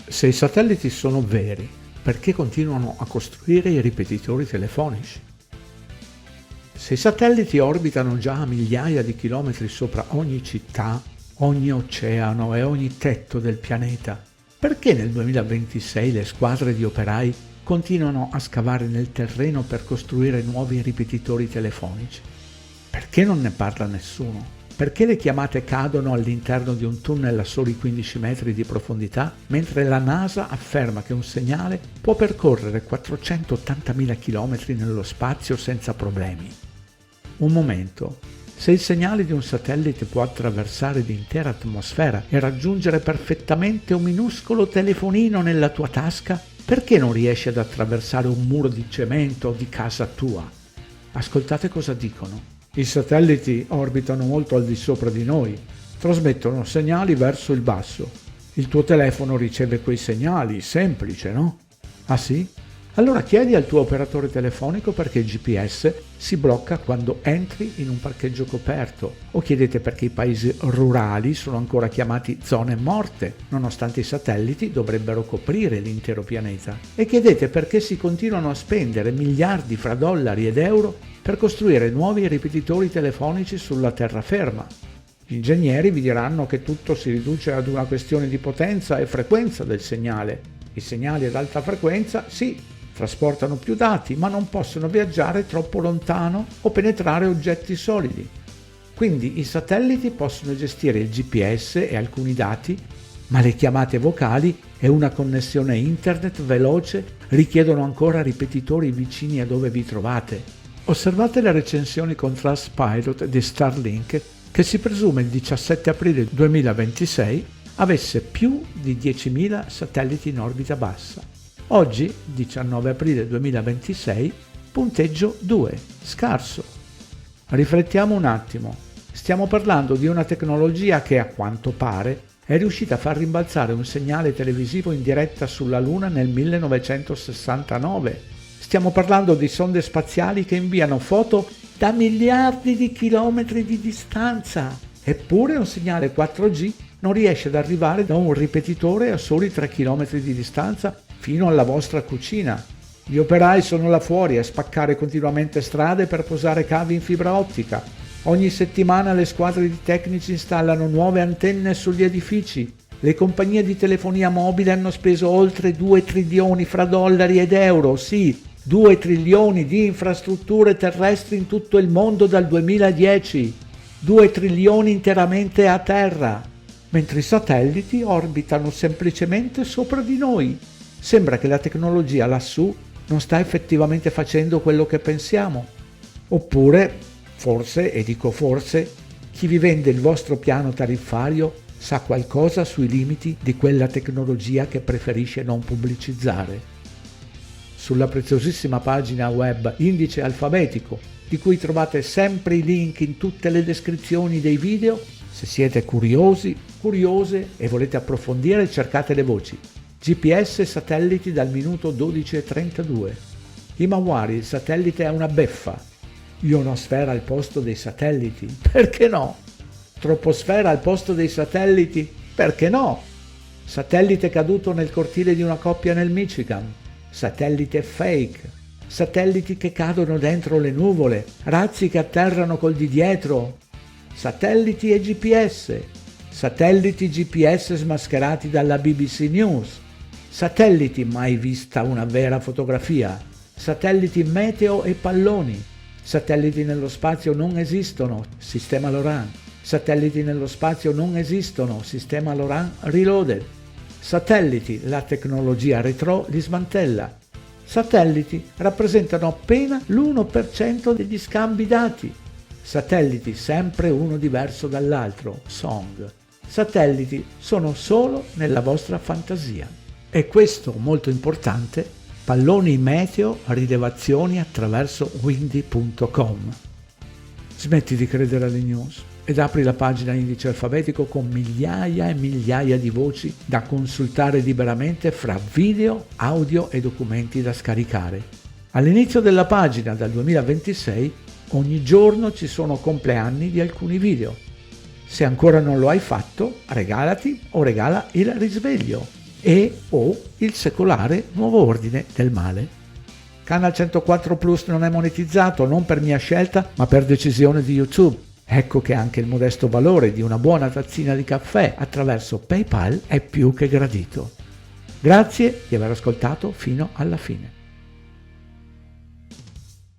Se i satelliti sono veri, perché continuano a costruire i ripetitori telefonici? Se i satelliti orbitano già a migliaia di chilometri sopra ogni città, ogni oceano e ogni tetto del pianeta, perché nel 2026 le squadre di operai continuano a scavare nel terreno per costruire nuovi ripetitori telefonici? Perché non ne parla nessuno? Perché le chiamate cadono all'interno di un tunnel a soli 15 metri di profondità, mentre la NASA afferma che un segnale può percorrere 480.000 km nello spazio senza problemi? Un momento, se il segnale di un satellite può attraversare l'intera atmosfera e raggiungere perfettamente un minuscolo telefonino nella tua tasca, perché non riesci ad attraversare un muro di cemento di casa tua? Ascoltate cosa dicono. I satelliti orbitano molto al di sopra di noi, trasmettono segnali verso il basso. Il tuo telefono riceve quei segnali, semplice, no? Ah sì? Allora chiedi al tuo operatore telefonico perché il GPS si blocca quando entri in un parcheggio coperto, o chiedete perché i paesi rurali sono ancora chiamati zone morte, nonostante i satelliti dovrebbero coprire l'intero pianeta, e chiedete perché si continuano a spendere miliardi fra dollari ed euro per costruire nuovi ripetitori telefonici sulla terraferma. Gli ingegneri vi diranno che tutto si riduce ad una questione di potenza e frequenza del segnale. I segnali ad alta frequenza, sì, trasportano più dati, ma non possono viaggiare troppo lontano o penetrare oggetti solidi. Quindi i satelliti possono gestire il GPS e alcuni dati, ma le chiamate vocali e una connessione internet veloce richiedono ancora ripetitori vicini a dove vi trovate. Osservate le recensioni con Trustpilot di Starlink, che si presume il 17 aprile 2026 avesse più di 10.000 satelliti in orbita bassa. Oggi, 19 aprile 2026, punteggio 2, scarso. Riflettiamo un attimo. Stiamo parlando di una tecnologia che, a quanto pare, è riuscita a far rimbalzare un segnale televisivo in diretta sulla Luna nel 1969. Stiamo parlando di sonde spaziali che inviano foto da miliardi di chilometri di distanza. Eppure un segnale 4G non riesce ad arrivare da un ripetitore a soli 3 km di distanza fino alla vostra cucina. Gli operai sono là fuori a spaccare continuamente strade per posare cavi in fibra ottica. Ogni settimana le squadre di tecnici installano nuove antenne sugli edifici. Le compagnie di telefonia mobile hanno speso oltre 2 trilioni fra dollari ed euro, sì, 2 trilioni di infrastrutture terrestri in tutto il mondo dal 2010. 2 trilioni interamente a terra, mentre i satelliti orbitano semplicemente sopra di noi. Sembra che la tecnologia lassù non sta effettivamente facendo quello che pensiamo. Oppure, forse, e dico forse, chi vi vende il vostro piano tariffario sa qualcosa sui limiti di quella tecnologia che preferisce non pubblicizzare. Sulla preziosissima pagina web Indice Alfabetico, di cui trovate sempre i link in tutte le descrizioni dei video, se siete curiosi, curiose e volete approfondire, cercate le voci. GPS e satelliti dal minuto 12:32. Himawari, il satellite è una beffa. Ionosfera al posto dei satelliti? Perché no? Troposfera al posto dei satelliti? Perché no? Satellite caduto nel cortile di una coppia nel Michigan. Satellite fake. Satelliti che cadono dentro le nuvole. Razzi che atterrano col di dietro. Satelliti e GPS. Satelliti GPS smascherati dalla BBC News. Satelliti mai vista una vera fotografia. Satelliti meteo e palloni. Satelliti nello spazio non esistono, sistema Loran. Satelliti nello spazio non esistono, sistema Loran Reloaded. Satelliti, la tecnologia retro li smantella. Satelliti rappresentano appena l'1% degli scambi dati. Satelliti sempre uno diverso dall'altro, Song. Satelliti sono solo nella vostra fantasia. E questo, molto importante, palloni meteo rilevazioni attraverso windy.com. Smetti di credere alle news ed apri la pagina Indice Alfabetico con migliaia e migliaia di voci da consultare liberamente fra video, audio e documenti da scaricare. All'inizio della pagina, dal 2026, ogni giorno ci sono compleanni di alcuni video. Se ancora non lo hai fatto, regalati o regala il risveglio. e o il secolare nuovo ordine del male. Canal 104 Plus non è monetizzato non per mia scelta ma per decisione di YouTube. Ecco che anche il modesto valore di una buona tazzina di caffè attraverso PayPal è più che gradito. Grazie di aver ascoltato fino alla fine.